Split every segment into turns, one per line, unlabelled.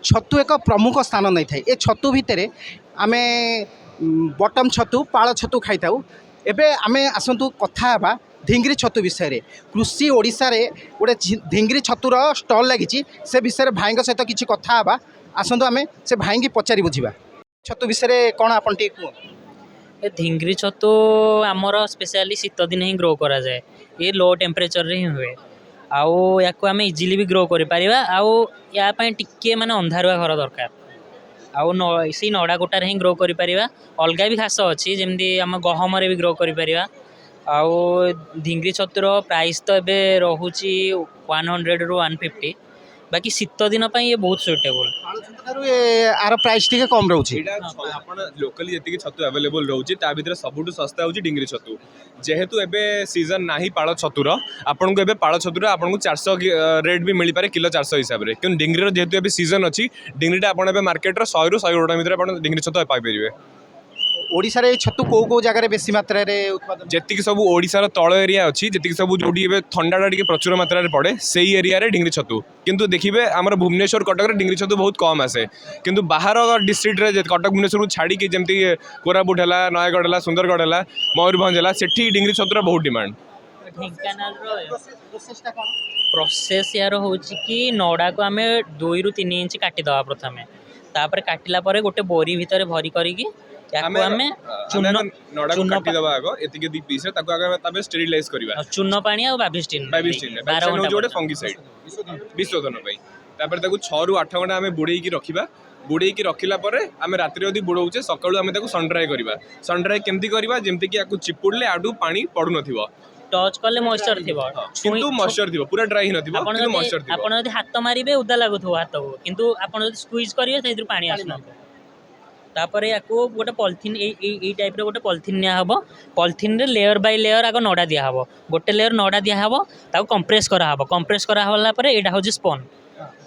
छतु एक प्रमुख स्थान नहीं था। ये छतु भितर आम बटम छतु पाଳ छतु खाई था। एबे आमे आसतु कथा हेबा ढिंगरी छतु विषय कृषि ओडिशा रे गोटे ढिंगरी छतुर स्टल लगी से विषय भाई सहित किसी कथा हेबा। आसतु आमे से भाई की पचारि बुझा छतु विषय कौन आपन टी
ए ढिंगरी छतु आमर स्पेशली शीत दिन ही ग्रो करा जाए। ये लो टेम्परेचर रे ही हुए आउ याको आमे इजिली भी ग्रो करि परिबा। आउ या पय टिके माने अंधारुआ घर दरकार। आउ सी नड़ा गोटार ही ग्रो करि परिबा। अलगा भी घास अच्छी जमी आम गहम भी ग्रो करि परिबा। आउ ढिंगरी छतुर प्राइस तो एबे रहुची 100 रु 150। बाकी शीत दिन पे ये बहुत सुटेबल।
आर प्राइस टी कम रोचे।
लोकली जी छतु अवेलेबल रोचे ता भीतर सबुठ सस्ता होची डिंगरी छतु। जेहेतु एबे सीजन नाही पाळ छतुर आपन को एबे पाळ छतुर आपन को 400 रेट भी मिली पारे किलो 400 हिसाब रे। क्यों डिंगरी रो जेहेतु एबे सीजन अछि डिंगरीटा आपन एबे मार्केट रो 100 रु 100 गोटा भीतर आपन डिंगरी छतु पाई परिबे।
ओडिशा रे छतु को जगह बेसी मात्रा रे उत्पादन
जेतिक सब ओडिशार तळ एरिया अछि जेतिक सब जोडी एबे ठंडाटा टिके प्रचुर मात्रा रे पड़े सेही एरिया रे डिंगरी छतु। किंतु देखिबे हमर भुवनेश्वर कटक रे डिंगरी छतु बहुत कम आसे। किंतु बाहर डिस्ट्रिक्ट रे कटक भुवनेश्वर को छाड़ी के जेमती कोरापुट हला नयगढ़ हला सुंदरगढ़ हला मयूरभंज हला सेठी डिंगरी छतुर बहुत डिमांड।
ढेंकानाल प्रोसेस यार होची कि नड़ा को आमे 2 रु 3 इंच काटी दवा प्रथमे। तापर काटिला परे गोटे बोरी भितर भरी करिकी याको आमे चून
नड़ा को काटी दवा आगो एतिके दी पीस ताको आगे तबे स्टेरिलाइज करबा।
चून पानी आ बाबिस्टिन
12 घंटा जोडे फंगिसाइड विशोधन पई। तापर ताको 6 रु 8 घंटा आमे बुडेई की रखिबा। बुडेई की रखिला परे आमे रात्रि यदि बुडौचे सकाळू आमे ताको सन ड्राई करबा। सन ड्राई केमती करबा जेमती कि याको चिपुडले आडू पानी पडु नथिबो।
टच कले मॉइस्चर थिबो
किंतु मॉइस्चर थिबो पूरा ड्राई ही नथिबो किंतु मॉइस्चर थिबो।
आपण यदि हाथ मारिबे उदा लागुथो हाथ को किंतु आपण यदि स्क्वीज करिवे सेतिर पानी आसनो। तापर याको गोटे पॉलिथीन ए टाइप रे गोटे पॉलिथीन निया हबो। पॉलिथीन रे लेयर बाय लेयर आगो नडा दिया हबो। गोटे लेयर नडा दिया हबो ताको कंप्रेस करा हबो। कंप्रेस करा होला परे एडा होजी स्पोन।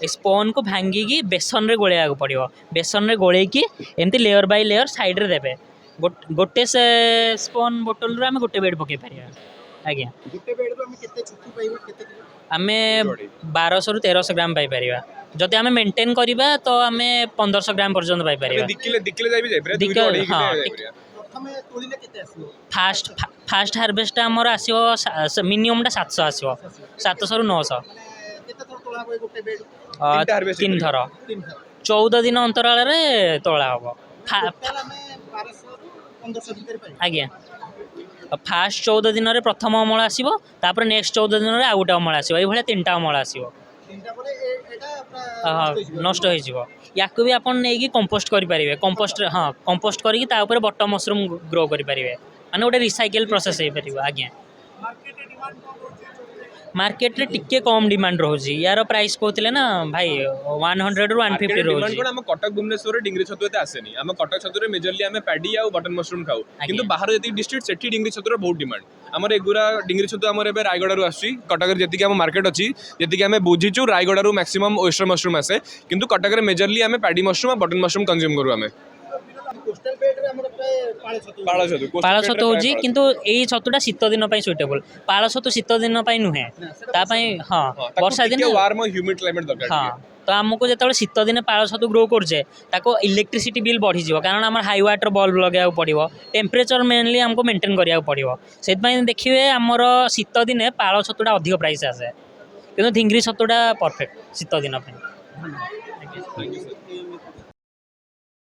ए स्पोन को भांगी की बेसन रे गोळेया को पड़िबो। बेसन रे गोळे की एमती लेयर बाय लेयर साइड रे देबे। गोटे से स्पोन बोतल रे हम गोटे बेड पके परिया। आज्ञा
गोटे बेड रो हम केते छतु पाइबो केते
आमे 1200 रु 1300 ग्राम पाई परिबा। जदि आमे मेंटेन करिबा तो आमे 1500 ग्राम पर्यंत पाई परिबा।
दिक्किले जाई भी जाई प्रे 2 अढी के जाई परिया।
प्रथमे तोलिले केते आसीबो
फास्ट हार्वेस्ट हमर आसीबो मिनिमम टा 700 आसीबो 700 रु 900।
केते थर तोला होय गोटे बेड
3 थर 14 दिन अंतराल रे तोला हबो।
टोटल हमें 1200 रु 1500 भीतर पाइ।
आज्ञा फास्ट 14 दिन रे प्रथम अमल आसीबो तापर नेक्स्ट 14 दिन रे आ गोटा अमल आसीबो। एई भले 3टा अमल आसीबो।
3टा बोले एटा
नष्ट हो जिवो। याको भी आपन नै कि कंपोस्ट करि परिबे। कंपोस्ट हां कंपोस्ट करि कि ता ऊपर बटम मशरूम ग्रो करि परिबे। माने गोटे रिसाइकल प्रोसेस हे परिबो। आज्ञा मार्केट रे टिके कम डिमांड रहउजी। यार प्राइस कहतिले ना भाई 100 रु 150 रहउजी।
डिमांड हम कटक भुवनेश्वर डिंगरी छतु एते आसेनी। हम कटक छतु रे मेजरली हम पैडी आ बटन मशरूम खाऊ। किंतु बाहर जति डिस्ट्रिक्ट सेठी डिंगरी छतु रे बहुत डिमांड। हमर एगुरा डिंगरी छतु हमर एबे रायगढ़ रु आसी। कटक रे जति कि हम मार्केट अछि जति कि हम बुझिचु रायगढ़ रु मैक्सिमम ओयस्टर मशरूम आसे। किंतु कटक रे मेजरली हम पैडी मशरूम आ बटन मशरूम कंज्यूम करू हमें।
कोस्टल बेड रे हमर प्राय
पाळ छतु होजी किंतु एई छतुटा शीत दिन पई सुटेबल। पाळ छतु शीत दिन पई नुहे ता पई हां वर्षा दिन
वार्म ह्यूमिड क्लाइमेट दरकार।
हां तो हमको जेतबे शीत दिन पाळ छतु ग्रो करजे ताको इलेक्ट्रिसिटी बिल बढ़ी जिवो कारण हमर हाई वाटर बल्ब लगाया पड़िबो। टेम्परेचर मेनली हमको मेंटेन करिया पड़िबो। सेत पई देखिबे हमर शीत दिन पाळ छतुटा अधिक प्राइस आसे किंतु ढिंगरी छतुटा परफेक्ट शीत दिन पई।